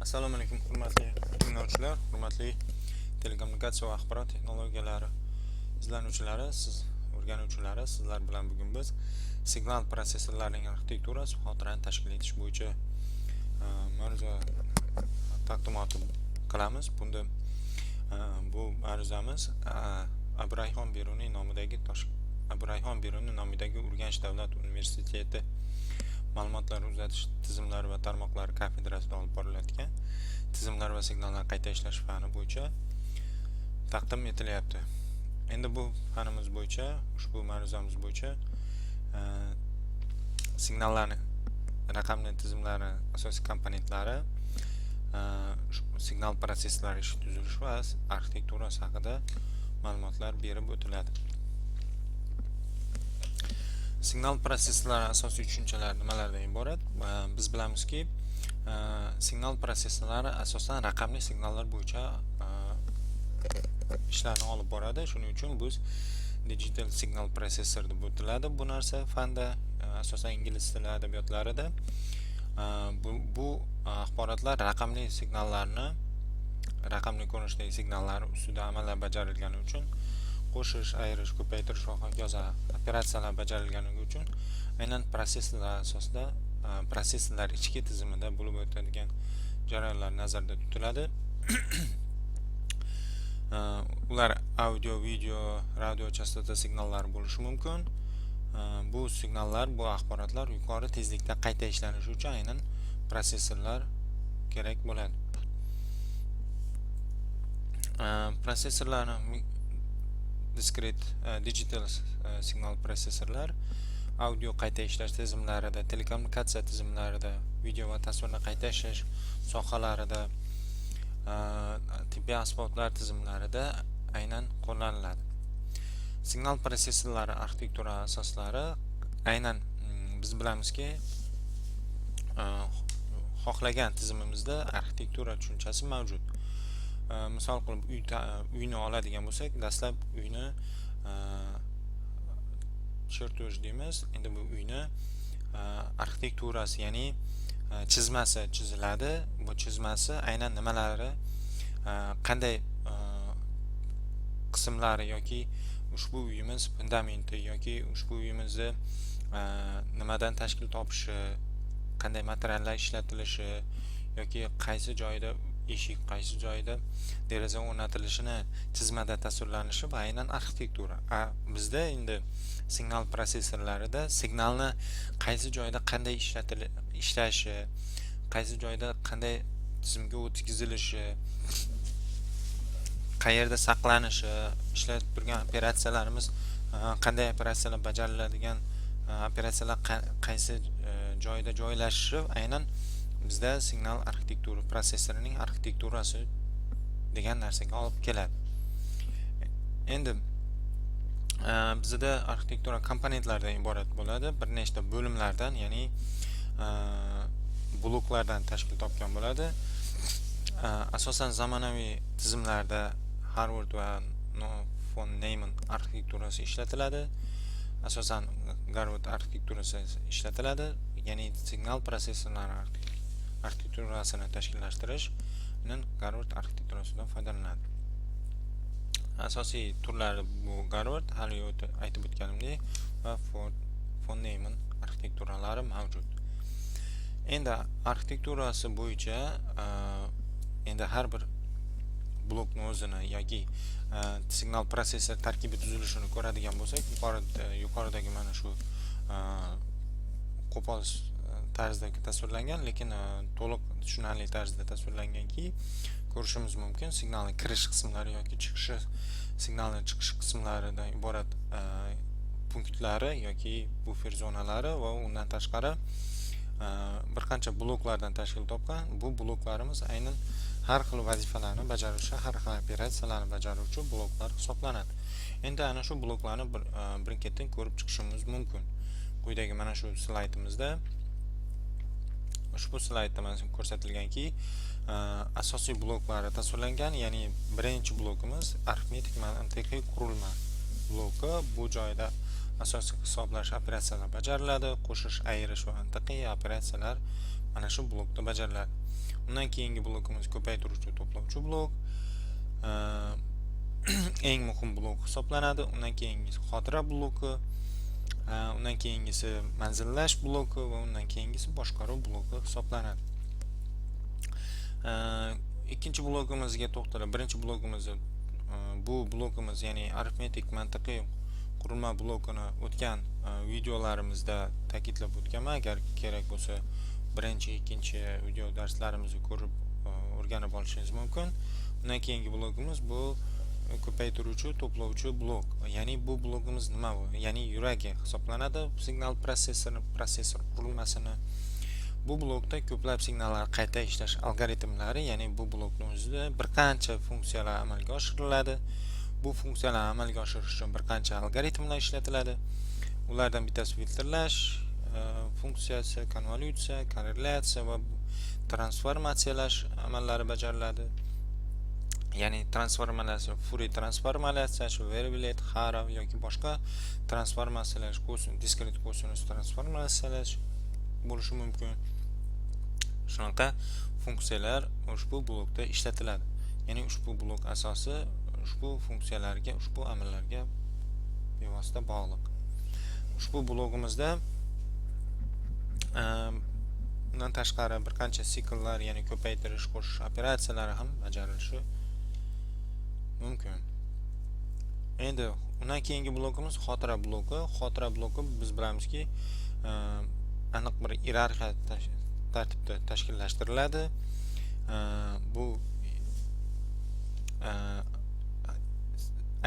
Assalomu alaykum hurmatli tinglovchilar, hurmatli telekommunikatsiya va axborot texnologiyalari izlanuvchilari, o'rganuvchilari, sizlar bilan bugun biz signal prosessorlarining arxitekturasi xotirani tashkil etish bo'yicha ma'ruza taqdimoti qilamiz. Bunda bu ma'ruzamiz Abrayhon Beruniy nomidagi Urganch davlat universiteti ma'lumotlar uzatish tizimlari va tarmoqlari kafedrasida olib borilayotgan tizimlar va signallar qayta ishlash fani bo'yicha taqdim etilyapti. Endi bu fanimiz bo'yicha, ushbu ma'ruzamiz bo'yicha signallarni, raqamli tizimlari asosiy komponentlari, signal prosessorlari ish tuzilishi va arxitekturasi haqida ma'lumotlar berib o'tiladi. Signal prosessorlari asosiy tushunchalari nimalardan iborat? Biz bilamizki, signal prosessorlari asosan raqamli signallar bo'yicha ishlarni olib boradi. Shuning uchun biz digital signal processor deb o'tiladi. Bu narsa fanda asosan ingliz tili adabiyotlarida bu axborotlar raqamli signallarni, raqamli ko'rinishdagi signallar ustida amallar bajarilgani uchun qo'shish, ayirish, ko'paytirish va hokazo operatsiyalar bajarilgani uchun aynan prosessorlar asosida prosessorlar ichki tizimida bo'lib o'tadigan jarayonlar nazarda tutiladi. Ular audio, video, radio chastota signallari bo'lishi mumkin. Bu signallar, bu axborotlar yuqori tezlikda qayta ishlanishi uchun aynan prosessorlar kerak bo'ladi. Prosessorlarni discrete digital signal prosessorlar audio qayta ishlash tizimlarida, telekommunikatsiya tizimlarida, video va tasvirni qayta ishlash sohalarida, tibbiy asboblar tizimlarida aynan qo'llaniladi. Signal prosessorlari arxitektura asoslari aynan biz bilamizki, xohlagan tizimimizda arxitektura tushunchasi mavjud. Misol qilib uyni oladigan bo'lsak, dastlab uyni chertoj deymiz. Endi bu uyni arxitekturasi, ya'ni chizmasi chiziladi. Bu chizmasi aynan nimalari, qanday qismlari yoki ushbu uyimiz fundamenti yoki ushbu uyimizni nimadan tashkil topishi, qanday materiallar ishlatilishi yoki qaysi joyda eshik, qaysi joyda deraza o'rnatilishini chizmada tasvirlanishi va aynan arxitektura. Bizda endi signal prosessorlarida signalni qaysi joyda qanday ishlashi, qaysi joyda qanday tizimga o'tkazilishi, qayerda saqlanishi, ishlatib turgan operatsiyalarimiz qanday operatsiyalar bajariladigan, operatsiyalar qaysi joyda joylashishi aynan bizda signal arxitektura, prosessorining arxitekturasi degan narsaga olib keladi. Endi bizda arxitektura komponentlardan iborat bo'ladi, bir nechta bo'limlardan, ya'ni bloklardan tashkil topgan bo'ladi. Asosan zamonaviy tizimlarda Harvard va von Neumann arxitekturasi ishlatiladi. Asosan Garvard arxitekturasi ishlatiladi, ya'ni signal prosessorlari arxitekturasini tashkillashtirish Garvard arxitekturasidan foydalanadi. Asosiy turlari bu Garvard, hali aytib o'tganimdek, va von Neumann arxitekturalari mavjud. Endi arxitekturasi bo'yicha endi har bir blokni o'zini yoki signal prosessor tarkibi tuzilishini ko'radigan bo'lsak, yuqoridagi mana shu qo'pol tarzda tasvirlangan, lekin to'liq tushunarli tarzda tasvirlanganki, ko'rishimiz mumkin. Signalning kirish qismlari yoki signalning chiqish qismlaridan iborat punktlari yoki bufer zonalari va undan tashqari bir qancha bloklardan tashkil topgan. Bu bloklarimiz aynan har xil vazifalarni bajaruvchi, har xil operatsiyalarni bajaruvchi bloklar hisoblanadi. Endi ana shu bloklarni birin-ketin ko'rib chiqishimiz mumkin. Quyidagi mana shu slaydimizda, ushbu slaydda mana ko'rsatilganki, asosiy bloklari tasvirlangan, ya'ni birinchi blokimiz arifmetik mantiqiy qurilma bloki. Bu joyda asosiy hisoblash operatsiyalar bajariladi, qo'shish, ayirish va mantiqiy operatsiyalar mana shu blokda bajariladi. Undan keyingi blokimiz ko'paytiruvchi to'plovchi blok. Eng muhim blok hisoblanadi. Undan keyingisi xotira bloki, undan keyingisi manzillash bloki va undan keyingisi boshqaruv bloki hisoblanadi. Ikkinchi blokimizga to'xtalib, birinchi blokimiz bu blokimiz, ya'ni arifmetik mantiqiy qurilma blokini o'tgan videolarimizda ta'kidlab o'tganman. Agar kerak bo'lsa, birinchi, ikkinchi video darslarimizni ko'rib o'rganib olishingiz mumkin. Undan keyingi blokimiz bu ko'paytiruvchi to'plovchi blok. Ya'ni bu blokimiz nima bu? Ya'ni yuragi hisoblanadi signal prosessor qurilmasini. Bu blokda ko'plab signallar qayta ishlash algoritmlari, ya'ni bu blokning o'zida bir qancha funksiyalar amalga oshiriladi. Bu funksiyalarni amalga oshirish uchun bir qancha algoritmlar ishlatiladi. Ulardan bittasi filtrlash funksiyasi, konvolyutsiya, korrelyatsiya va transformatsiyalash amallari bajariladi. Ya'ni transformatsiya, Fourier transformatsiyasi, Wavelet, Haro yoki boshqa transformatsiyalash, diskret kosinus transformatsiyalash bo'lishi mumkin. Shunaqa funksiyalar ushbu blokda ishlatiladi. Ya'ni ushbu blok asosi ushbu funksiyalarga, ushbu amallarga bevosita bog'liq. Ushbu blogimizda bundan tashqari bir qancha sikllar, ya'ni ko'paytirish, qo'shish operatsiyalari ham bajarilishi mumkin. Endi undan keyingi blokimiz xotira bloki. Xotira bloki biz bilamizki, aniq bir iyerarxiya tartibda tashkillashtiriladi. Bu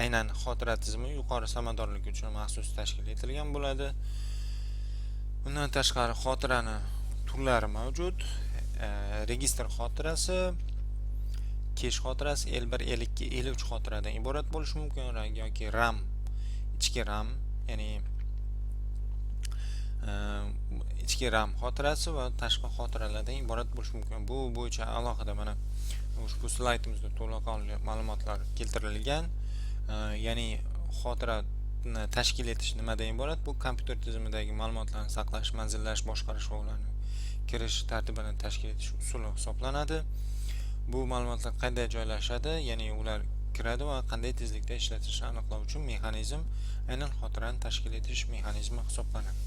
aynan xotira tizimi yuqori samaradorlik uchun maxsus tashkil etilgan bo'ladi. Bundan tashqari xotirani turlari mavjud. Registr xotirasi, kesh xotirasi L1, L2, L3 xotiradan iborat bo'lishi mumkin yoki RAM, ichki RAM, ya'ni ichki RAM xotirasi va tashqi xotiralardan iborat bo'lishi mumkin. Bu bo'yicha alohida mana ushbu slaydimizda to'liq ma'lumotlar keltirilgan. Ya'ni xotirani tashkil etish nimadan iborat? Bu kompyuter tizimidagi ma'lumotlarni saqlash, manzillash, boshqarish va ularni kirish tartibini tashkil etish usuli hisoblanadi. Bu ma'lumotlar qanday joylashadi, ya'ni ular kiradi va qanday tezlikda ishlatishni aniqlovchi mexanizm aynan xotirani tashkil etish mexanizmi hisoblanadi.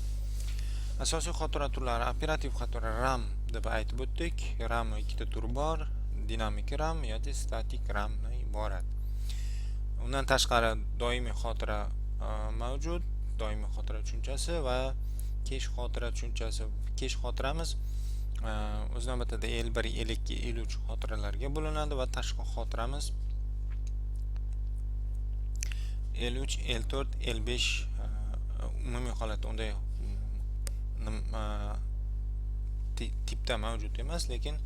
Asosiy xotira turlari operativ xotira RAM deb aytib o'tdik. RAM ikkita tur bor, dinamik RAM yoki statik RAM dan iborat. Undan tashqari doimiy xotira mavjud, doimiy xotira tushunchasi va kesh xotira tushunchasi. Kesh xotiramiz o'z navbatida L1, L2, L3 xotiralarga bo'linadi va tashqi xotiramiz L3, L4, L5 umumiy holatda unday tipda mavjud emas, lekin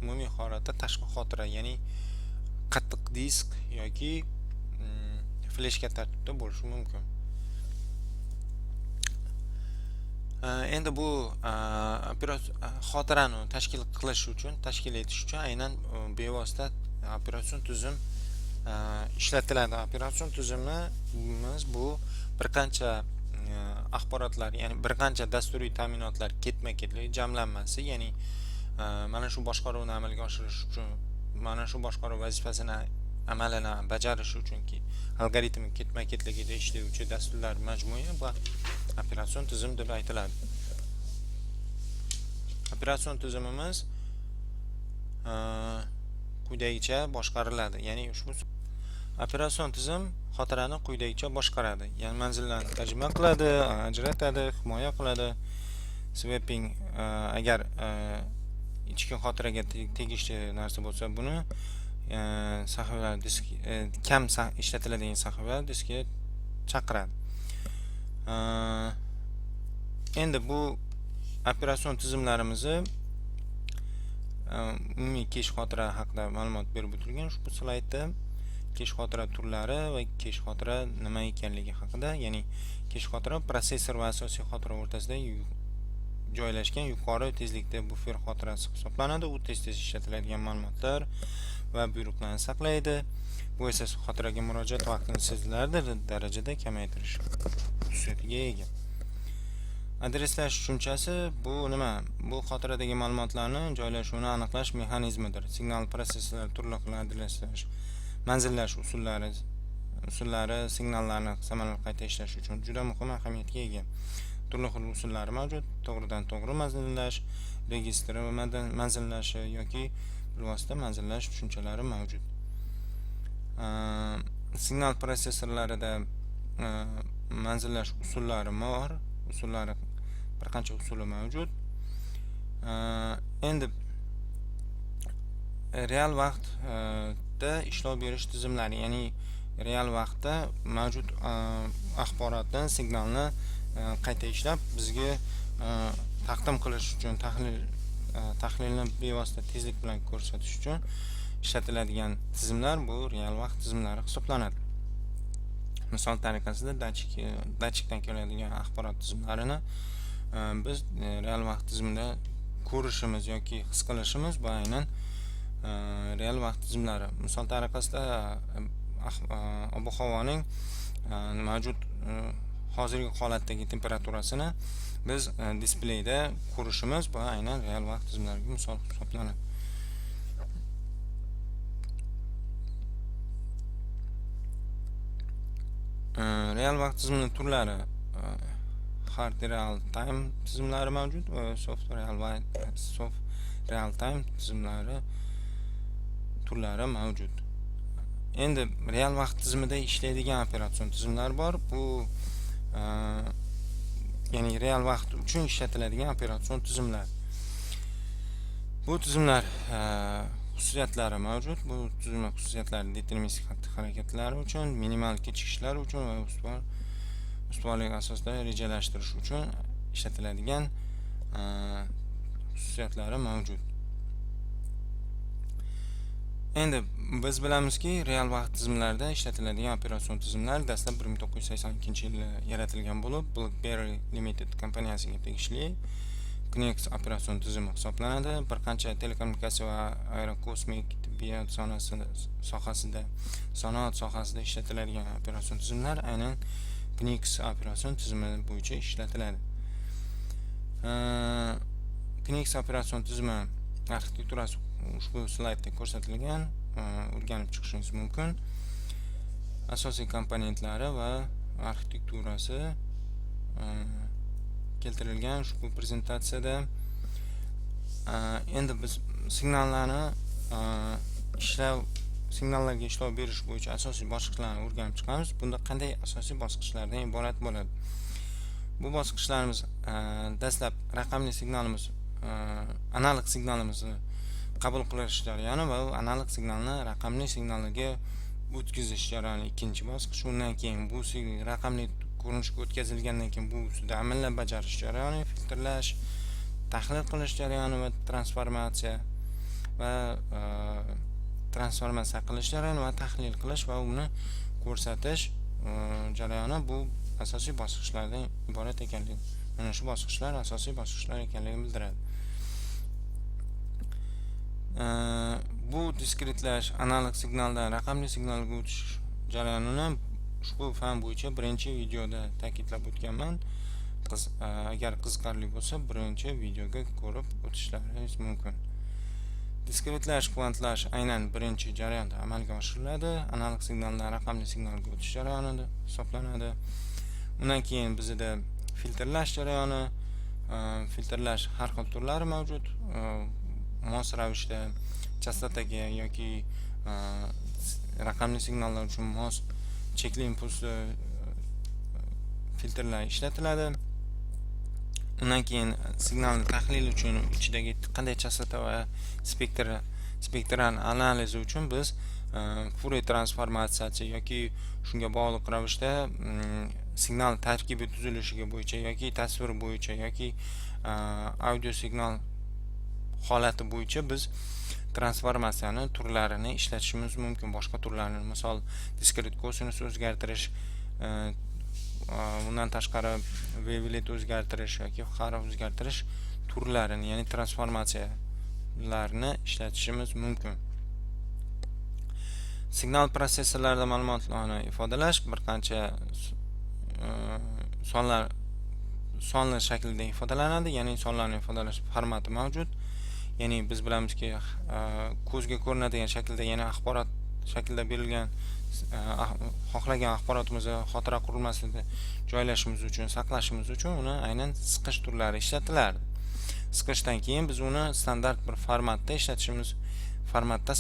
umumiy holatda tashqi xotira, ya'ni qattiq disk yoki fleshka tartibda bo'lishi mumkin. Endi bu xotirani tashkil etish uchun aynan bevosita operatsion tizim ishlatiladi. Operatsion tizimimiz bu bir qancha axborotlar, ya'ni bir qancha dasturiy ta'minotlar ketma-ketlik jamlanmasi, ya'ni mana shu boshqaruvni amalga oshirish uchun, mana shu boshqaruv vazifasini amalini bajarish uchunki algoritm ketma-ketligida ishlovchi dasturlar majmui va operatsion tizim deb aytiladi. Operatsion tizimimiz quyidagicha boshqariladi. Ya'ni ushbu operatsion tizim xotirani quyidagicha boshqaradi. Ya'ni manzillarni tarjima qiladi, ajratadi, himoya qiladi. Swapping agar ichki xotiraga tegishli narsa bo'lsa, buni sahifalar disk kam ishlatiladigan sahifalar diskiga chaqiradi. Endi bu operatsion tizimlarimizni umumiy kesh xotira haqida ma'lumot berib o'tilgan ushbu slaydda. Kesh xotira turlari va kesh xotira nima ekanligi haqida, ya'ni kesh xotira prosessor va asosiy xotira o'rtasida joylashgan yuqori tezlikda bufer xotirasi hisoblanadi. U tez-tez ishlatiladigan ma'lumotlar va buyruqlarni saqlaydi. Bu esa xotiraga murojaat vaqtini sezilarli darajada kamaytirish xususiyatiga ega. Adreslash tushunchasi bu nima? Bu xotiradagi ma'lumotlarni joylashuvini aniqlash mexanizmidir. Signal prosessorlar turli xil adreslash, manzillash usullari signallarni samarali qayta ishlash uchun juda muhim ahamiyatga ega. Turli xil usullari mavjud. To'g'ridan-to'g'ri manzillash, registr manzillashi yoki bilvosita manzillash tushunchalari mavjud. Signal prosessorlarida manzillash usullari bor. Usullari bir qancha usuli mavjud. Endi real vaqtda ishlov berish tizimlari, ya'ni real vaqtda mavjud axborotni, signalni qayta ishlab bizga taqdim qilish uchun, tahlilni bevosita tezlik bilan ko'rsatish uchun ishlatiladigan tizimlar bu real vaqt tizimlari hisoblanadi. Misol tariqasida datchikdan keladigan axborot tizimlarini biz real vaqt tizimida ko'rishimiz yoki his qilishimiz bu aynan real vaqt tizimlari. Misol tariqasida ob-havoning mavjud hozirgi holatdagi temperaturasini biz displeyda ko'rishimiz bu aynan real vaqt tizimlariga misol hisoblanadi. Real vaqt tizimining turlari hard real time tizimlari mavjud va soft real time tizimlari turlari mavjud. Endi real vaqt tizimida ishlaydigan operatsion tizimlar bor. Bu ya'ni real vaqt uchun ishlatiladigan operatsion tizimlar. Bu tizimlar xususiyatlari mavjud. Bu tuzilma xususiyatlari deterministik xatti-harakatlari uchun, minimal kechikishlar uchun va ustuvorlik asosida rejalashtirish uchun ishlatiladigan xususiyatlari mavjud. Endi biz bilamizki, real vaqt tizimlarida ishlatiladigan operatsion tizimlar dastlab 1982-yilda yaratilgan bo'lib, BlackBerry Limited kompaniyasiga tegishli Knix operatsion tizimi hisoblanadi. Bir qancha telekommunikatsiya va aerokosmik tibbiyot sanoat sohasida ishlatiladigan operatsion tizimlar aynan Knix operatsion tizimi bo'yicha ishlatiladi. Knix operatsion tizimi arxitekturasi ushbu slaydda ko'rsatilgan, o'rganib chiqishingiz mumkin. Asosiy komponentlari va arxitekturasi keltirilgan ushbu prezentatsiyada. Endi biz signallarga ishlov berish bo'yicha asosiy bosqichlarni o'rganib chiqamiz. Bunda qanday asosiy bosqichlardan iborat bo'ladi? Bu bosqichlarimiz dastlab raqamli signalimiz, analog signalimizni qabul qilish jarayoni va analog signalni raqamli signalga o'tkazish jarayoni ikkinchi bosqich. Undan keyin bu raqamli ko'rinishga o'tkazilgandan keyin bu ustida amallar bajarish jarayoni, filtrlash, tahlil qilish jarayoni va transformatsiya qilish jarayoni va tahlil qilish va uni ko'rsatish jarayoni bu asosiy bosqichlardan iborat ekanligi. Mana shu bosqichlar asosiy bosqichlar ekanligini bildiradi. Bu diskretlash analog signaldan raqamli signalga o'tish jarayonini ushbu fan bo'yicha birinchi videoda ta'kidlab o'tganman. Agar qiziqarli bo'lsa, birinchi videoga ko'rib o'tishlaringiz mumkin. Diskretlash, kvantlash aynan birinchi jarayonda amalga oshiriladi. Analog signaldan raqamli signalga o'tish jarayonida hisoblanadi. Undan keyin bizda filtrlash jarayoni, filtrlash har xil turlari mavjud. Mos ravishda chastotaga yoki raqamli signallar uchun mos chekli impulsli filtrlar ishlatiladi. Undan keyin signalni tahlil uchun ichidagi qanday chastota va spektral analizi uchun biz Fourier transformatsiya yoki shunga bog'liq ravishda signal tarkibi tuzilishiga bo'yicha yoki tasvir bo'yicha yoki audio signal holati bo'yicha biz transformatsiyani turlarini ishlatishimiz mumkin. Boshqa turlarni, misol diskret kosinus o'zgartirish, undan tashqari wavelet o'zgartirish yoki haro o'zgartirish turlarini, ya'ni transformatsiyalarni ishlatishimiz mumkin. Signal prosessorlarida ma'lumotlarni ifodalash bir qancha sonlar sonli shaklda ifodalanadi, ya'ni sonlarni ifodalash formati mavjud. Ya'ni biz bilamizki, ko'zga ko'rinadigan shaklda, ya'ni axborot shaklda berilgan xohlagan axborotimizni xotira qurilmasida joylashimiz uchun, saqlashimiz uchun uni aynan siqish turlari ishlatilardi. Siqishdan keyin biz uni standart bir formatda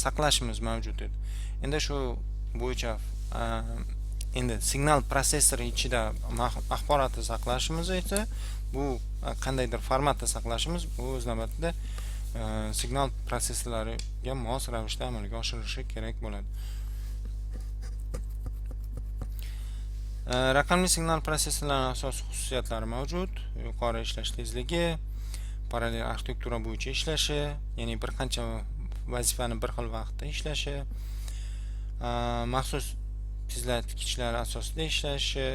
saqlashimiz mavjud edi. Endi shu bo'yicha endi signal prosessori ichida axborotni saqlashimiz esa bu qandaydir formatda saqlashimiz bu o'z navbatida signal prosessorlariga mos ravishda amalga oshirilishi kerak bo'ladi. Raqamli signal prosessorlarining asosiy xususiyatlari mavjud. Yuqori ishlash tezligi, parallel arxitektura bo'yicha ishlashi, ya'ni bir qancha vazifani bir xil vaqtda ishlashi, maxsus tezlatkichlar asosida ishlashi,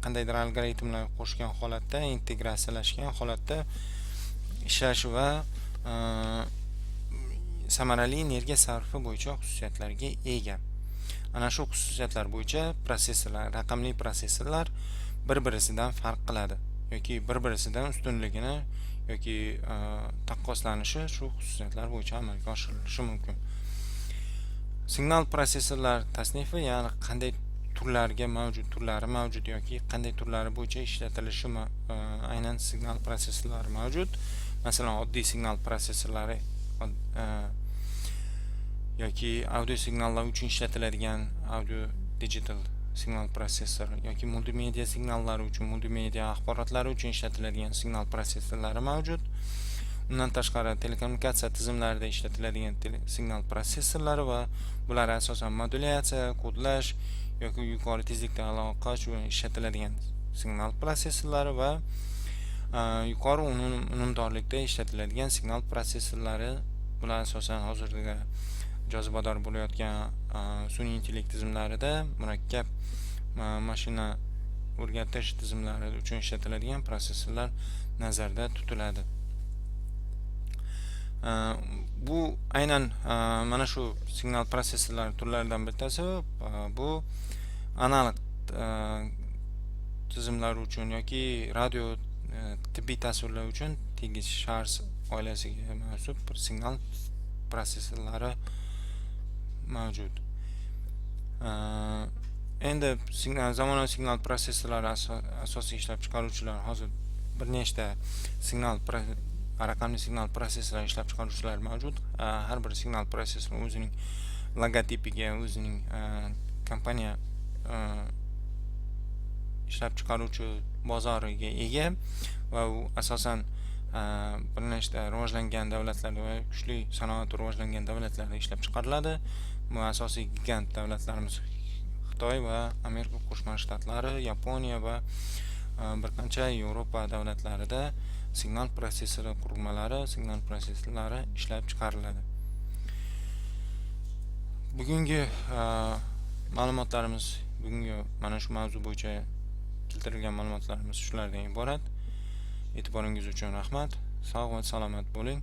qandaydir algoritmlar qo'shgan holatda, integratsiyalashgan holatda ishlashi va samarali energiya sarfi bo'yicha xususiyatlarga ega. Ana shu xususiyatlar bo'yicha prosessorlar, raqamli prosessorlar bir-birisidan farq qiladi yoki bir-birisidan ustunligini yoki taqqoslanishi shu xususiyatlar bo'yicha amalga oshirilishi mumkin. Signal prosessorlar tasnifi, ya'ni qanday turlari mavjud yoki qanday turlari bo'yicha ishlatilishi aynan signal prosessorlari mavjud. Masalan, oddiy signal prosessorlari yoki audio signallar uchun ishlatiladigan audio digital signal prosessor yoki multimedia signallari uchun, multimedia axborotlari uchun ishlatiladigan signal prosessorlari mavjud. Undan tashqari telekommunikatsiya tizimlarida ishlatiladigan signal prosessorlari va bular asosan modulyatsiya, kodlash yoki yuqori tezlikda aloqa uchun ishlatiladigan signal prosessorlari va yuqori unumdorlikda ishlatiladigan signal prosessorlari. Bular asosan hozirda jozibador bo'layotgan sun'iy intellekt tizimlarida murakkab mashina o'rgatish tizimlari uchun ishlatiladigan prosessorlar nazarda tutiladi. Bu aynan mana shu signal prosessorlar turlaridan bittasi. Bu analog tizimlar uchun yoki radio tibbiy tasvirlar uchun tegishli Shars oilasiga mansub signal prosessorlari mavjud. Endi zamonaviy signal prosessorlari asosiy ishlab chiqaruvchilar hozir bir nechta raqamli signal prosessorlar ishlab chiqaruvchilar mavjud. Har bir signal prosessor o'zining logotipiga, o'zining kompaniya ishlab chiqaruvchi bozoriga ega va u asosan bir nechta rivojlangan davlatlarda va kuchli sanoat rivojlangan davlatlarda ishlab chiqariladi. Bu asosiy gigant davlatlarimiz Xitoy va Amerika Qo'shma Shtatlari, Yaponiya va bir qancha Yevropa davlatlarida signal prosessori qurilmalari, signal prosessorlari ishlab chiqariladi. Bugungi ma'lumotlarimiz, bugungi mana shu mavzu bo'yicha keltirilgan ma'lumotlarimiz shulardan iborat. E'tiboringiz uchun rahmat. Sog' va salomat bo'ling.